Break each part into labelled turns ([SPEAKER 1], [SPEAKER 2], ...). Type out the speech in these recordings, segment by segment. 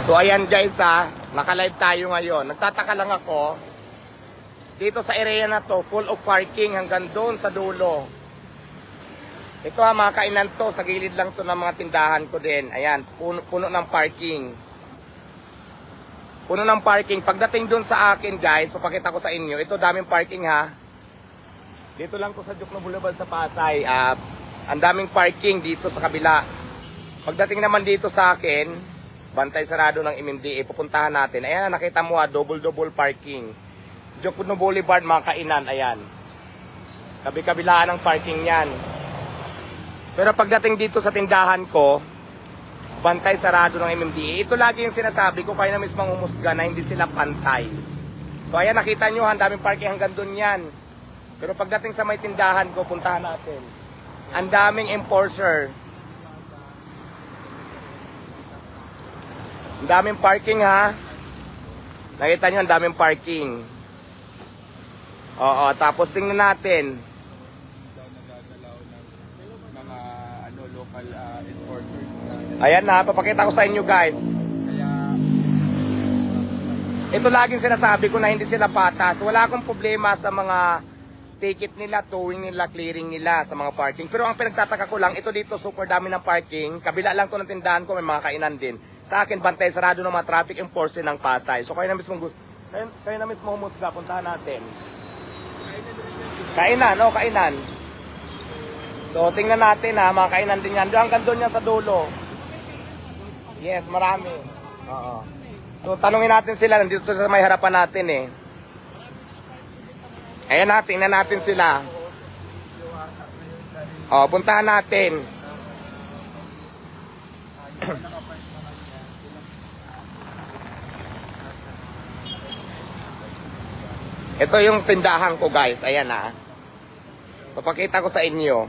[SPEAKER 1] So ayan guys naka-live tayo ngayon. Nagtataka lang ako, dito sa area na to, full of parking hanggang doon sa dulo. Ito mga kainan to, sa gilid lang to ng mga tindahan ko din. Ayan, puno ng parking. Puno ng parking. Pagdating doon sa akin guys, papakita ko sa inyo, ito daming parking ha. Dito lang to sa Jokno Boulevard sa Pasay. Ang daming parking dito sa kabila. Pagdating naman dito sa akin, bantay sarado ng MMDA, pupuntahan natin. Ayan, nakita mo double parking. Jokno Boulevard mga kainan, ayan. Kabi-kabilaan ng parking yan. Pero pagdating dito sa tindahan ko, bantay sarado ng MMDA. Ito lagi yung sinasabi ko, kayo na mismong humusga na hindi sila pantay. So ayan, nakita nyo, ang daming parking hanggang doon yan. Pero pagdating sa may tindahan ko, puntahan natin. Ang daming enforcer. Ang daming parking ha. Nakita nyo, ang daming parking. Oo, tapos tingnan natin.
[SPEAKER 2] Local enforcers.
[SPEAKER 1] Ayan na, papakita ko sa inyo guys.
[SPEAKER 2] Kaya
[SPEAKER 1] Ito laging sinasabi ko na hindi sila patas. Wala akong problema sa mga ticket nila, towing nila, clearing nila sa mga parking. Pero ang pinagtataka ko lang, ito dito super dami ng parking. Kabila lang to ng tindahan ko, may mga kainan din. Sa akin, bantay sarado ng mga traffic enforcer ng Pasay. So kayo na mismo humusga, puntahan natin. Kainan, kainan. So tingnan natin mga kainan din yan. Hanggang doon yan sa dulo. Yes, marami. Oo. So tanungin natin sila, nandito sa may harapan natin eh. Ayan tingnan natin sila. Puntahan natin. Ito yung tindahan ko guys, ayan papakita ko sa inyo.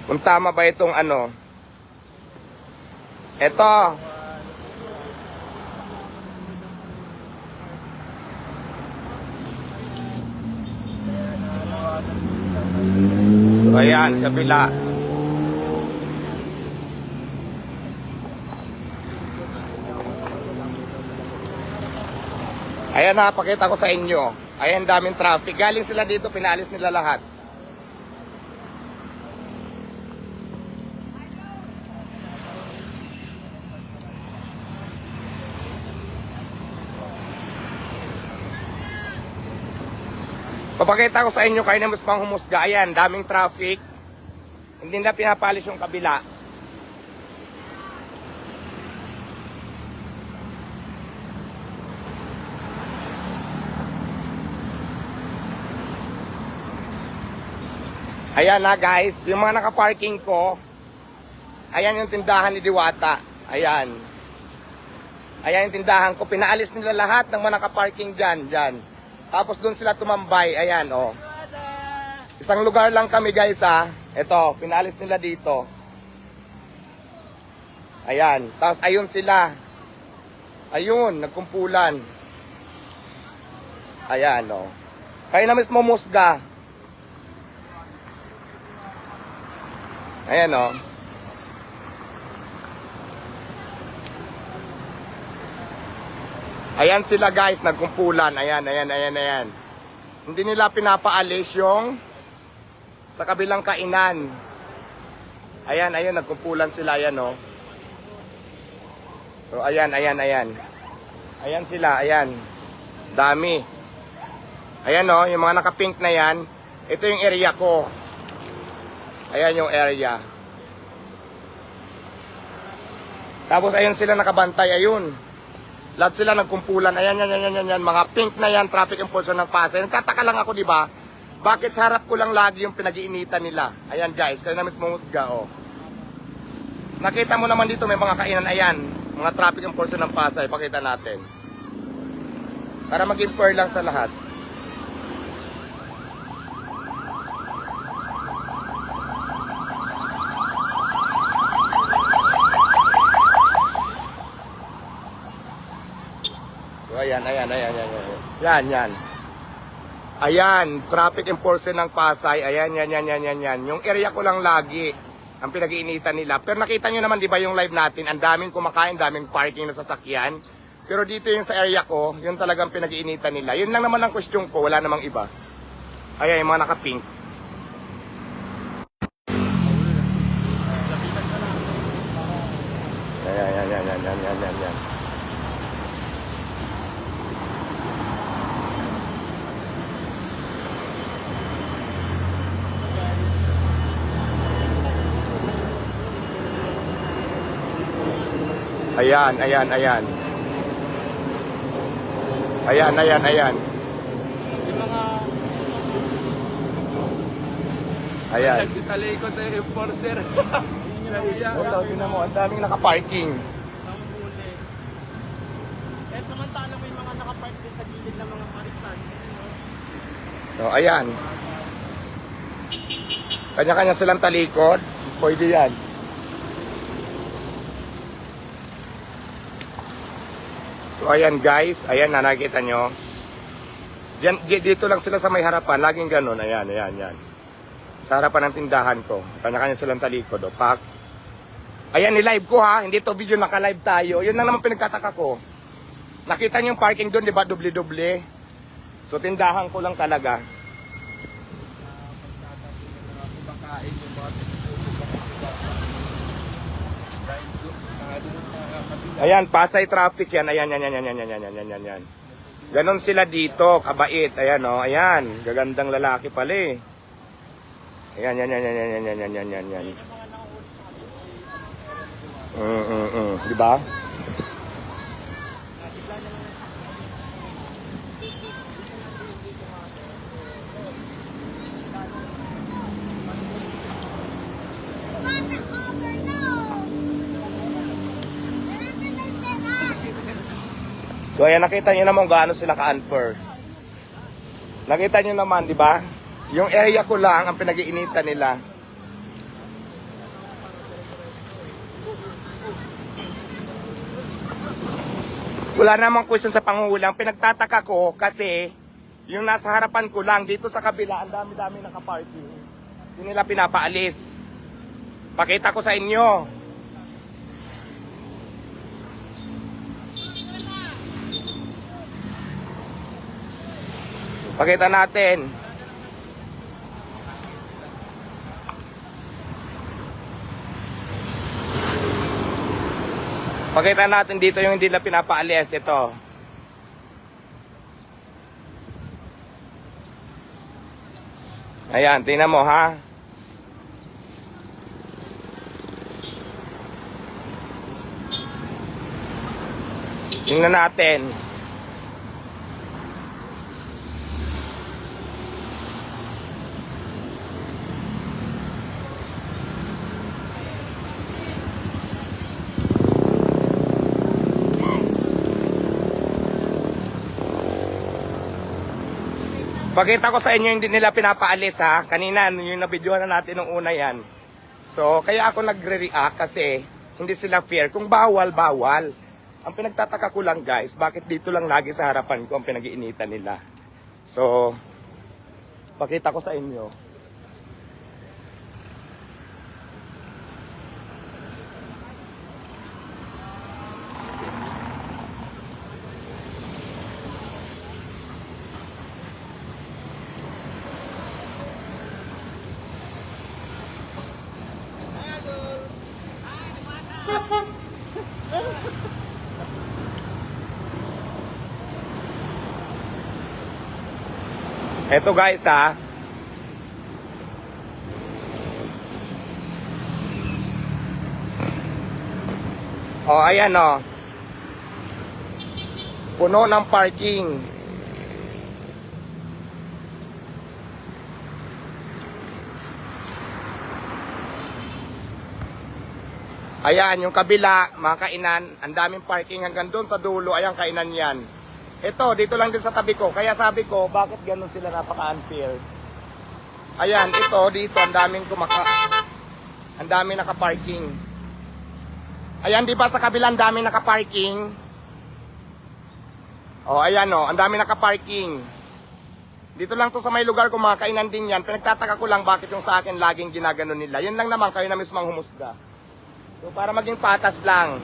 [SPEAKER 1] Kung tama ba itong Ito. So ayan, kabila. Ayan pakita ko sa inyo. Ayan, daming traffic. Galing sila dito, pinalis nila lahat. Papakita ko sa inyo, kayo na mas pang humusga. Ayan, daming traffic. Hindi na pinapalis yung kabila. Ayan guys, yung mga nakaparking ko. Ayan yung tindahan ni Diwata. Ayan. Ayan yung tindahan ko. Pinaalis nila lahat ng mga nakaparking dyan. Tapos doon sila tumambay. Ayan Isang lugar lang kami guys Ito, pinaalis nila dito. Ayan. Tapos ayun sila. Ayun, nagkumpulan. Ayan Kayo na mismo musga. Ayan Ayan sila guys, nagkumpulan. Ayan. Hindi nila pinapaalis yung sa kabilang kainan. Ayan, nagkumpulan sila. Ayan So ayan. Ayan sila, ayan. Dami. Ayan yung mga naka-pink na yan. Ito yung area ko. Ayan yung area. Tapos ayun sila nakabantay, ayun. Lahat sila nagkumpulan. Ayan. Mga pink na yan, traffic enforcer ng Pasay. Nagtataka lang ako, di ba? Bakit sa harap ko lang lagi yung pinag-iinitan nila? Ayan guys, kayo na mismo musga Nakita mo naman dito may mga kainan, ayan. Mga traffic enforcer ng Pasay, pakita natin. Para maging fair lang sa lahat. So ayan. Yan. Ayan, traffic enforcer ng Pasay. Ayan, yan. Yung area ko lang lagi ang pinag-iinitan nila. Pero nakita nyo naman, di ba yung live natin, ang daming kumakain, daming parking na sasakyan. Pero dito yung sa area ko, yun talagang pinag-iinitan nila. Yun lang naman ang question ko, wala namang iba. Ayan, yung mga naka-pink. Yan. Ayan.
[SPEAKER 2] Yung mga
[SPEAKER 1] Ayan.
[SPEAKER 2] nagsitalikod na yung enforcer. Nahiya.
[SPEAKER 1] Ito, tingnan mo, ang daming naka-parking.
[SPEAKER 2] Nanguhuli. Eh, samantala may mga nakapark din sa gilid ng mga parisan.
[SPEAKER 1] So, ayan. Kanya-kanya silang talikod. Pwede yan. So, ayan guys. Ayan na, nakikita nyo. Dito lang sila sa may harapan. Laging ganun. Ayan. Sa harapan ng tindahan ko. Kanya-kanya silang talikod. O, pak. Ayan, ni-live ko ha. Hindi to video, naka-live tayo. Yun lang naman pinagtataka ko. Nakita nyo yung parking doon, di ba? Doble-doble. So, tindahan ko lang talaga.
[SPEAKER 2] Kumakain yung mga
[SPEAKER 1] Ayan, Pasay traffic yan. Ayan. Ganon sila dito, kabait. Ayan, oh, ayan. Gagandang lalaki pala eh. Ayan. Di ba? So ayan, nakita nyo naman gaano sila ka-unfair. Nakita nyo naman, di ba? Yung area ko lang ang pinag-iinitan nila. Wala namang question sa pangulang. Pinagtataka ko kasi yung nasa harapan ko lang dito sa kabila, ang dami-dami naka-parking. Hindi nila pinapaalis. Pakita ko sa inyo. Pakita natin. Pakita natin dito yung hindi na pinapaalis. Ito. Ayan, tingnan mo ha. Tingnan natin. Pakita ko sa inyo hindi nila pinapaalis ha. Kanina yung nabidyohan na natin nung una yan. So kaya ako nagre-react kasi hindi sila fair. Kung bawal, bawal. Ang pinagtataka ko lang guys, bakit dito lang lagi sa harapan ko ang pinag-iinitan nila. So pakita ko sa inyo. Eto guys ha. Oh, ayan oh. Puno ng parking. Ayan, yung kabila, mga kainan, ang daming parking hanggang doon sa dulo, ayan kainan yan. Ito, dito lang din sa tabi ko. Kaya sabi ko, bakit ganun sila napaka-unfair? Ayan, ito, dito, ang daming ang daming naka-parking. Ayan, di ba sa kabila, ang daming naka-parking? Oh, ayan oh, ang daming naka-parking. Dito lang to sa may lugar ko, mga kainan din yan. Pinagtataka ko lang bakit yung sa akin laging ginagano nila. Yun lang naman, kayo na mismo ang humusga. So para maging patas lang.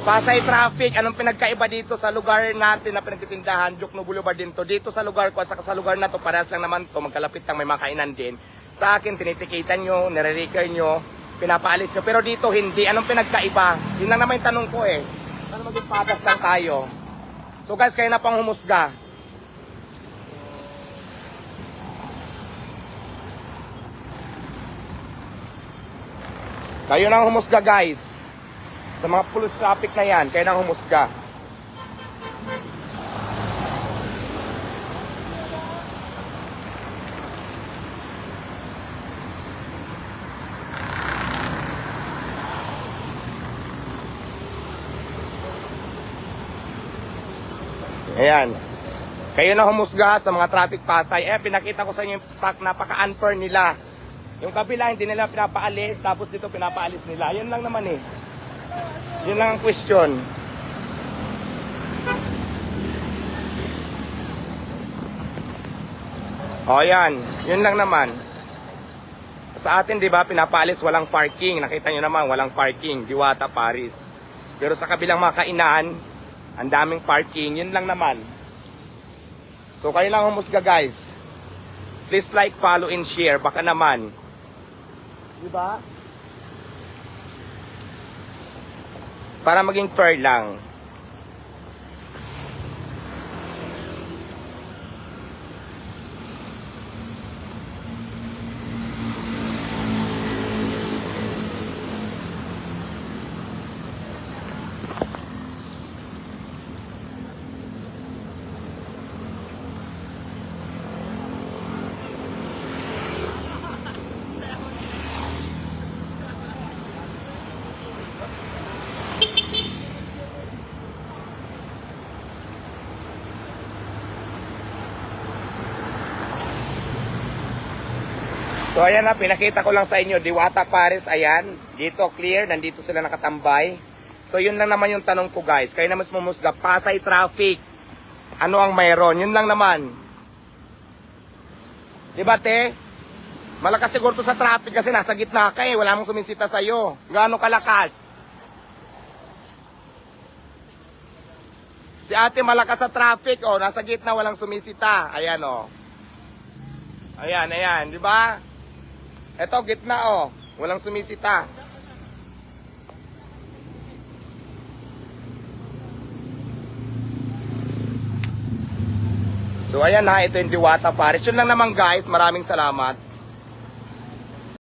[SPEAKER 1] Pasay traffic, anong pinagkaiba dito sa lugar natin na pinagtitindahan, Jokno Boulevard din to. Dito sa lugar ko at saka sa lugar na to, parehas lang naman to, magkalapit lang, may mga kainan din. Sa akin, tinitikitan nyo, nire-reker nyo, pinapaalis nyo. Pero dito hindi, anong pinagkaiba? Yun lang naman yung tanong ko eh. Para maging patas lang tayo. So guys, kayo na pang humusga. Kayo nang humusga guys. Sa mga police traffic na yan, kayo nang humusga. Ayan. Kayo na humusga sa mga traffic Pasay. Pinakita ko sa inyo yung napaka-unfair nila. Yung kabila, hindi nila pinapaalis, tapos dito pinapaalis nila. Yan lang naman eh. Yun lang ang question. O yan, yun lang naman. Sa atin, di ba, pinapaalis walang parking. Nakita nyo naman, walang parking. Diwata, Paris. Pero sa kabilang mga kainan, ang daming parking. Yun lang naman. So, kayo lang humusga, guys. Please like, follow, and share. Baka naman. Di ba? Para maging fair lang. So ayan na, pinakita ko lang sa inyo, Diwata, Paris, ayan. Dito clear, nandito sila nakatambay. So yun lang naman yung tanong ko guys. Kayo na mas mumusga, Pasay traffic. Ano ang mayroon? Yun lang naman. Diba te? Malakas siguro to sa traffic kasi nasa gitna ka eh. Wala mong sumisita sa'yo. Gaano kalakas? Si ate malakas sa traffic, oh. Nasa gitna, walang sumisita. Ayan, oh. Ayan, ayan. Diba? Eto, gitna, oh. Walang sumisita. So, ayan na. Ito yung Diwata, Paris. Yun lang naman, guys. Maraming salamat.